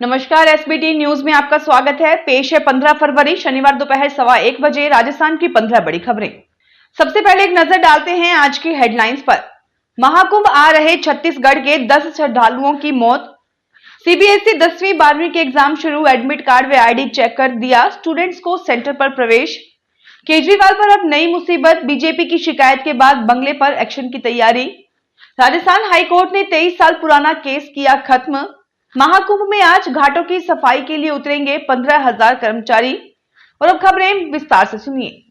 नमस्कार, SBT news में आपका स्वागत है। पेश है 15 फरवरी शनिवार दोपहर 1:15 बजे राजस्थान की 15 बड़ी खबरें। सबसे पहले एक नजर डालते हैं आज की हेडलाइंस पर। महाकुंभ आ रहे छत्तीसगढ़ के 10 श्रद्धालुओं की मौत। सीबीएसई 10वीं 12वीं के एग्जाम शुरू, एडमिट कार्ड व आईडी चेक कर दिया स्टूडेंट्स को सेंटर पर प्रवेश। केजरीवाल पर अब नई मुसीबत, बीजेपी की शिकायत के बाद बंगले पर एक्शन की तैयारी। राजस्थान हाईकोर्ट ने 23 साल पुराना केस किया खत्म। महाकुंभ में आज घाटों की सफाई के लिए उतरेंगे 15,000 कर्मचारी। और अब खबरें विस्तार से सुनिए।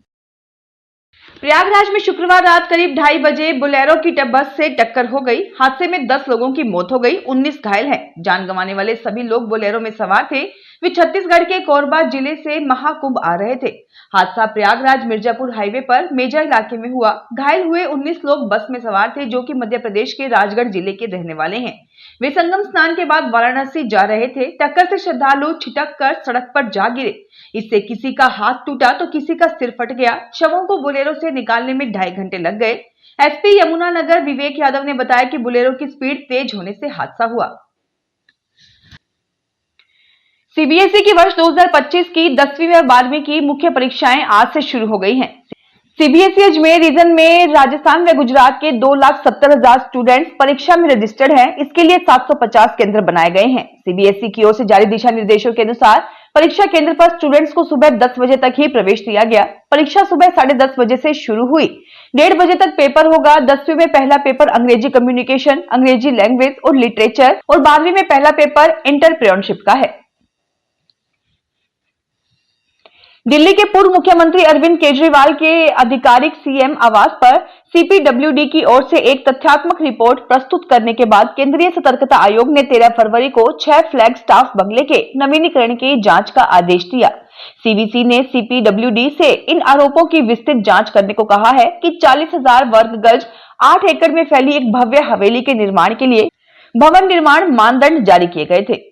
प्रयागराज में शुक्रवार रात करीब 2:30 बजे बोलेरो की बस से टक्कर हो गई। हादसे में 10 लोगों की मौत हो गई, 19 घायल हैं। जान गंवाने वाले सभी लोग बोलेरो में सवार थे। वे छत्तीसगढ़ के कोरबा जिले से महाकुंभ आ रहे थे। हादसा प्रयागराज मिर्जापुर हाईवे पर मेजा इलाके में हुआ। घायल हुए 19 लोग बस में सवार थे, जो कि मध्य प्रदेश के राजगढ़ जिले के रहने वाले हैं। वे संगम स्नान के बाद वाराणसी जा रहे थे। टक्कर से श्रद्धालु छिटक कर सड़क पर जा गिरे। इससे किसी का हाथ टूटा तो किसी का सिर फट गया। शवों को बोलेरो से निकालने में 2.5 घंटे लग गए। एसपी यमुनानगर विवेक यादव ने बताया कि बोलेरो की स्पीड तेज होने से हादसा हुआ। सीबीएसई की वर्ष 2025 की 10वीं व 12वीं की मुख्य परीक्षाएं आज से शुरू हो गई हैं। सीबीएसई अजमेर रीजन में राजस्थान व गुजरात के 2,70,000 स्टूडेंट्स परीक्षा में रजिस्टर्ड हैं। इसके लिए 750 केंद्र बनाए गए हैं। सीबीएसई की ओर से जारी दिशा निर्देशों के अनुसार परीक्षा केंद्र पर स्टूडेंट्स को सुबह 10 बजे तक ही प्रवेश दिया गया। परीक्षा सुबह 10:30 बजे से शुरू हुई। 1:30 बजे तक पेपर होगा। 10वीं में पहला पेपर अंग्रेजी कम्युनिकेशन, अंग्रेजी लैंग्वेज और लिटरेचर और 12वीं में पहला पेपर एंटरप्रेन्योरशिप का है। दिल्ली के पूर्व मुख्यमंत्री अरविंद केजरीवाल के आधिकारिक सीएम आवास पर सीपीडब्ल्यूडी की ओर से एक तथ्यात्मक रिपोर्ट प्रस्तुत करने के बाद केंद्रीय सतर्कता आयोग ने 13 फरवरी को 6 फ्लैग स्टाफ बंगले के नवीनीकरण की जांच का आदेश दिया। सीवीसी ने सीपीडब्ल्यूडी से इन आरोपों की विस्तृत जांच करने को कहा है कि 40,000 वर्ग गज 8 एकड़ में फैली एक भव्य हवेली के निर्माण के लिए भवन निर्माण मानदंड जारी किए गए थे।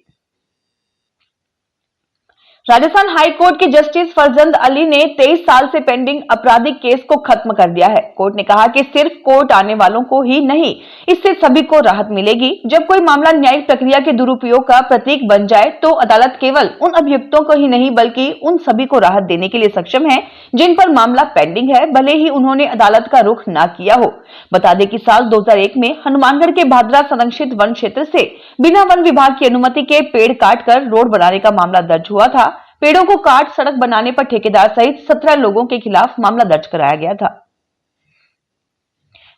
राजस्थान हाईकोर्ट के जस्टिस फरजंद अली ने 23 साल से पेंडिंग आपराधिक केस को खत्म कर दिया है। कोर्ट ने कहा कि सिर्फ कोर्ट आने वालों को ही नहीं, इससे सभी को राहत मिलेगी। जब कोई मामला न्यायिक प्रक्रिया के दुरुपयोग का प्रतीक बन जाए तो अदालत केवल उन अभियुक्तों को ही नहीं बल्कि उन सभी को राहत देने के लिए सक्षम है जिन पर मामला पेंडिंग है, भले ही उन्होंने अदालत का रुख न किया हो। बता दें कि साल 2001 में हनुमानगढ़ के भादरा संरक्षित वन क्षेत्र से बिना वन विभाग की अनुमति के पेड़ काटकर रोड बनाने का मामला दर्ज हुआ था। पेड़ों को काट सड़क बनाने पर ठेकेदार सहित 17 लोगों के खिलाफ मामला दर्ज कराया गया था।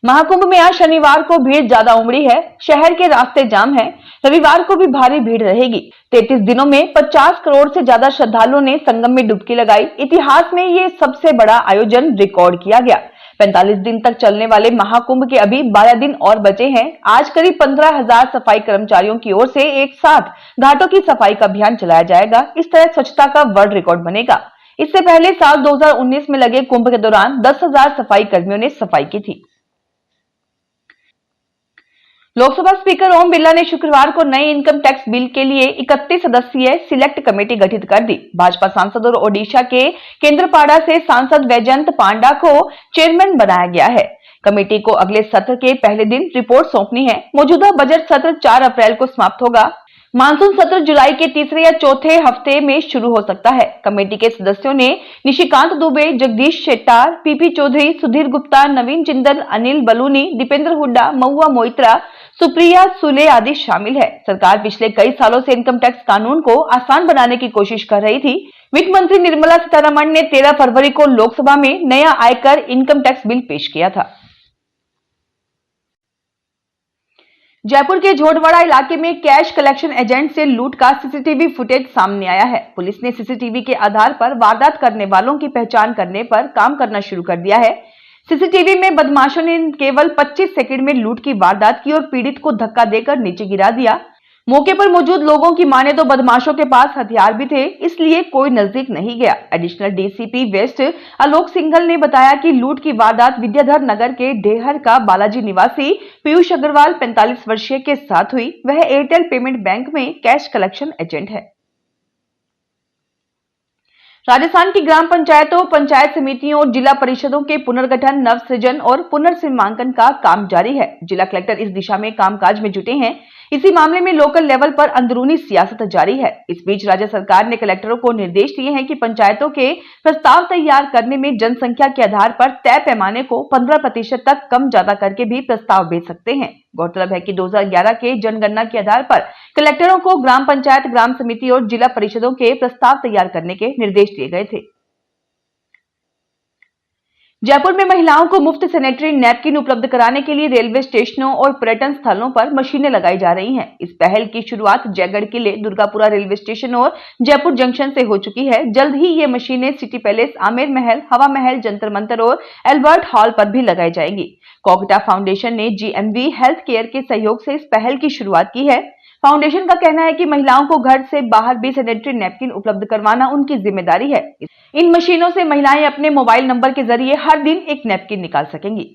महाकुंभ में आज शनिवार को भीड़ ज्यादा उमड़ी है। शहर के रास्ते जाम हैं। रविवार को भी भारी भीड़ रहेगी। 33 दिनों में 50 करोड़ से ज्यादा श्रद्धालुओं ने संगम में डुबकी लगाई। इतिहास में ये सबसे बड़ा आयोजन रिकॉर्ड किया गया। 45 दिन तक चलने वाले महाकुंभ के अभी 12 दिन और बचे हैं। आज करीब 15,000 सफाई कर्मचारियों की ओर से एक साथ घाटों की सफाई का अभियान चलाया जाएगा। इस तरह स्वच्छता का वर्ल्ड रिकॉर्ड बनेगा। इससे पहले साल 2019 में लगे कुंभ के दौरान 10,000 सफाई कर्मियों ने सफाई की थी। लोकसभा स्पीकर ओम बिरला ने शुक्रवार को नए इनकम टैक्स बिल के लिए 31 सदस्यीय सिलेक्ट कमेटी गठित कर दी। भाजपा सांसद और ओडिशा के केंद्रपाड़ा से सांसद वैजयंत पांडा को चेयरमैन बनाया गया है। कमेटी को अगले सत्र के पहले दिन रिपोर्ट सौंपनी है। मौजूदा बजट सत्र 4 अप्रैल को समाप्त होगा। मानसून सत्र जुलाई के तीसरे या चौथे हफ्ते में शुरू हो सकता है। कमेटी के सदस्यों ने निशिकांत दुबे, जगदीश शेट्टार, पीपी चौधरी, सुधीर गुप्ता, नवीन जिंदल, अनिल बलूनी, दीपेंद्र हुड्डा, महुआ मोइत्रा, सुप्रिया सुले आदि शामिल है। सरकार पिछले कई सालों से इनकम टैक्स कानून को आसान बनाने की कोशिश कर रही थी। वित्त मंत्री निर्मला सीतारमण ने 13 फरवरी को लोकसभा में नया आयकर इनकम टैक्स बिल पेश किया था। जयपुर के झोटवाड़ा इलाके में कैश कलेक्शन एजेंट से लूट का सीसीटीवी फुटेज सामने आया है। पुलिस ने सीसीटीवी के आधार पर वारदात करने वालों की पहचान करने पर काम करना शुरू कर दिया है। सीसीटीवी में बदमाशों ने केवल 25 सेकंड में लूट की वारदात की और पीड़ित को धक्का देकर नीचे गिरा दिया। मौके पर मौजूद लोगों की माने तो बदमाशों के पास हथियार भी थे, इसलिए कोई नजदीक नहीं गया। एडिशनल डीसीपी वेस्ट आलोक सिंघल ने बताया कि लूट की वारदात विद्याधर नगर के ढेहर का बालाजी निवासी पीयूष अग्रवाल 45 वर्षीय के साथ हुई। वह एयरटेल पेमेंट बैंक में कैश कलेक्शन एजेंट है। राजस्थान की ग्राम पंचायतों, पंचायत समितियों और जिला परिषदों के पुनर्गठन, नवसृजन और पुनर्सीमांकन का काम जारी है। जिला कलेक्टर इस दिशा में कामकाज में जुटे हैं। इसी मामले में लोकल लेवल पर अंदरूनी सियासत जारी है। इस बीच राज्य सरकार ने कलेक्टरों को निर्देश दिए हैं कि पंचायतों के प्रस्ताव तैयार करने में जनसंख्या के आधार पर तय पैमाने को 15% तक कम ज्यादा करके भी प्रस्ताव भेज सकते हैं। गौरतलब है कि 2011 के जनगणना के आधार पर कलेक्टरों को ग्राम पंचायत, ग्राम समिति और जिला परिषदों के प्रस्ताव तैयार करने के निर्देश दिए गए थे। जयपुर में महिलाओं को मुफ्त सैनिटरी नैपकिन उपलब्ध कराने के लिए रेलवे स्टेशनों और पर्यटन स्थलों पर मशीनें लगाई जा रही हैं। इस पहल की शुरुआत जयगढ़ किले, दुर्गापुरा रेलवे स्टेशन और जयपुर जंक्शन से हो चुकी है। जल्द ही ये मशीनें सिटी पैलेस, आमेर महल, हवा महल, जंतर मंतर और एल्बर्ट हॉल पर भी लगाई जाएंगी। कोकटा फाउंडेशन ने GMV हेल्थ केयर के सहयोग से इस पहल की शुरुआत की है। फाउंडेशन का कहना है कि महिलाओं को घर से बाहर भी सैनिटरी नैपकिन उपलब्ध करवाना उनकी जिम्मेदारी है। इन मशीनों से महिलाएं अपने मोबाइल नंबर के जरिए हर दिन एक नैपकिन निकाल सकेंगी।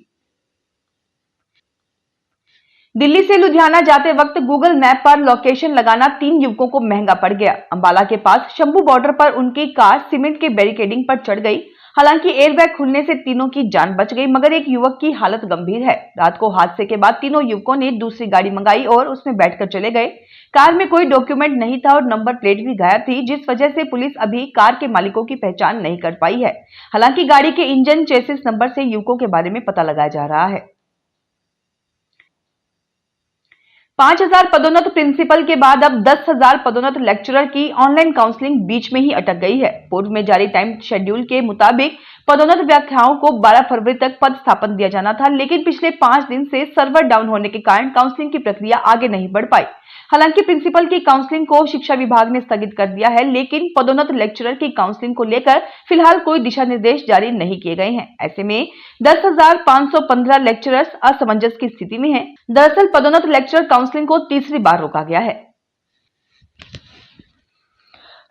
दिल्ली से लुधियाना जाते वक्त गूगल मैप पर लोकेशन लगाना 3 युवकों को महंगा पड़ गया। अंबाला के पास शंभू बॉर्डर पर उनकी कार सीमेंट के बैरिकेडिंग पर चढ़ गई। हालांकि एयरबैग खुलने से तीनों की जान बच गई, मगर एक युवक की हालत गंभीर है। रात को हादसे के बाद तीनों युवकों ने दूसरी गाड़ी मंगाई और उसमें बैठकर चले गए। कार में कोई डॉक्यूमेंट नहीं था और नंबर प्लेट भी गायब थी, जिस वजह से पुलिस अभी कार के मालिकों की पहचान नहीं कर पाई है। हालांकि गाड़ी के इंजन, चेसिस नंबर से युवकों के बारे में पता लगाया जा रहा है। 5,000 पदोन्नत प्रिंसिपल के बाद अब 10,000 पदोन्नत लेक्चरर की ऑनलाइन काउंसलिंग बीच में ही अटक गई है। पूर्व में जारी टाइम शेड्यूल के मुताबिक पदोन्नत व्याख्याओं को 12 फरवरी तक पद स्थापन दिया जाना था, लेकिन पिछले 5 दिन से सर्वर डाउन होने के कारण काउंसलिंग की प्रक्रिया आगे नहीं बढ़ पाई। हालांकि प्रिंसिपल की काउंसलिंग को शिक्षा विभाग ने स्थगित कर दिया है, लेकिन पदोन्नत लेक्चरर की काउंसलिंग को लेकर फिलहाल कोई दिशा निर्देश जारी नहीं किए गए हैं। ऐसे में 10,515 लेक्चरर्स असमंजस की स्थिति में हैं। दरअसल पदोन्नत लेक्चरर काउंसलिंग को तीसरी बार रोका गया है।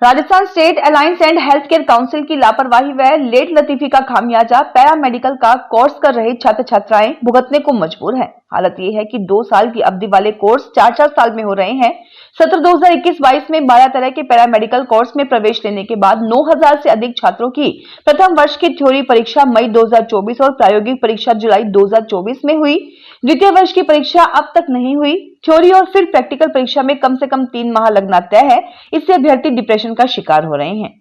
Rajasthan state alliance and health care council की लापरवाही व लेट लतीफी का खामियाजा पैरामेडिकल का कोर्स कर रहे छात्र छात्राएं भुगतने को मजबूर हैं। हालत यह है कि 2 साल की अवधि वाले कोर्स 4-4 साल में हो रहे हैं। सत्र 2021-22 में 12 तरह के पैरामेडिकल कोर्स में प्रवेश लेने के बाद 9,000 से अधिक छात्रों की प्रथम वर्ष की थ्योरी परीक्षा मई 2024 और प्रायोगिक परीक्षा जुलाई 2024 में हुई। द्वितीय वर्ष की परीक्षा अब तक नहीं हुई। थ्योरी और फिर प्रैक्टिकल परीक्षा में कम से कम 3 माह लगना तय है। इससे अभ्यर्थी डिप्रेशन का शिकार हो रहे हैं।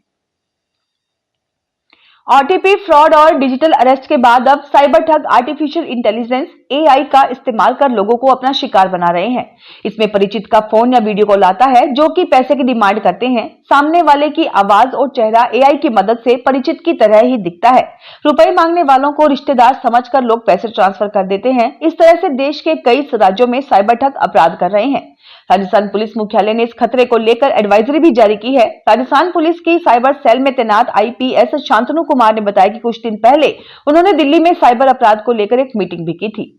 OTP फ्रॉड और डिजिटल अरेस्ट के बाद अब साइबर ठग आर्टिफिशियल इंटेलिजेंस AI का इस्तेमाल कर लोगों को अपना शिकार बना रहे हैं। इसमें परिचित का फोन या वीडियो कॉल आता है जो कि पैसे की डिमांड करते हैं। सामने वाले की आवाज और चेहरा AI की मदद से परिचित की तरह ही दिखता है। रुपए मांगने वालों को रिश्तेदार समझकर लोग पैसे ट्रांसफर कर देते हैं। इस तरह से देश के कई राज्यों में साइबर ठग अपराध कर रहे हैं। राजस्थान पुलिस मुख्यालय ने इस खतरे को लेकर एडवाइजरी भी जारी की है। राजस्थान पुलिस की साइबर सेल में तैनात IPS शांतनु कुमार ने बताया कि कुछ दिन पहले उन्होंने दिल्ली में साइबर अपराध को लेकर एक मीटिंग भी की थी।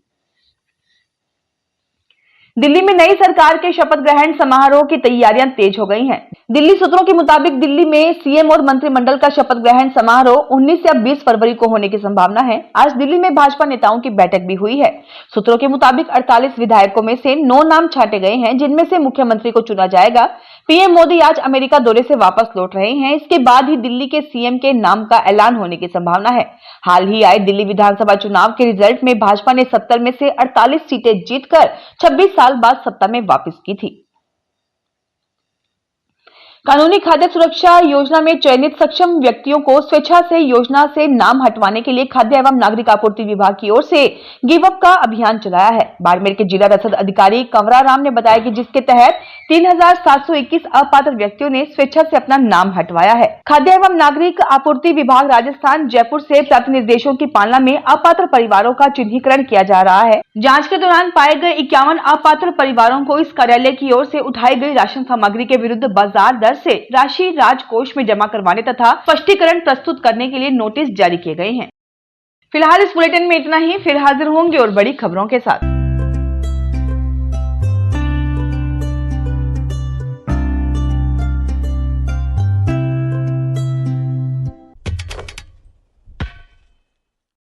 दिल्ली में नई सरकार के शपथ ग्रहण समारोह की तैयारियां तेज हो गई हैं। दिल्ली सूत्रों के मुताबिक दिल्ली में CM और मंत्रिमंडल का शपथ ग्रहण समारोह 19 या 20 फरवरी को होने की संभावना है। आज दिल्ली में भाजपा नेताओं की बैठक भी हुई है। सूत्रों के मुताबिक 48 विधायकों में से 9 नाम छांटे गए हैं, जिनमें से मुख्यमंत्री को चुना जाएगा। PM मोदी आज अमेरिका दौरे से वापस लौट रहे हैं। इसके बाद ही दिल्ली के CM के नाम का ऐलान होने की संभावना है। हाल ही आए दिल्ली विधानसभा चुनाव के रिजल्ट में भाजपा ने 70 में से 48 सीटें जीतकर 26 साल बाद सत्ता में वापस की थी। कानूनी खाद्य सुरक्षा योजना में चयनित सक्षम व्यक्तियों को स्वेच्छा से योजना से नाम हटवाने के लिए खाद्य एवं नागरिक आपूर्ति विभाग की ओर से गिव अप का अभियान चलाया है। बाड़मेर के जिला रसद अधिकारी कंवरा राम ने बताया कि जिसके तहत 3,721 अपात्र व्यक्तियों ने स्वेच्छा से अपना नाम हटवाया है। खाद्य एवं नागरिक आपूर्ति विभाग राजस्थान जयपुर से प्राप्त निर्देशों की पालना में अपात्र परिवारों का चिन्हीकरण किया जा रहा है। जांच के दौरान पाए गए 51 अपात्र परिवारों को इस कार्यालय की ओर से उठाई गई राशन सामग्री के विरुद्ध बाजार दर से राशि राजकोष में जमा करवाने तथा स्पष्टीकरण प्रस्तुत करने के लिए नोटिस जारी किए गए हैं। फिलहाल इस बुलेटिन में इतना ही। फिर हाजिर होंगे और बड़ी खबरों के साथ।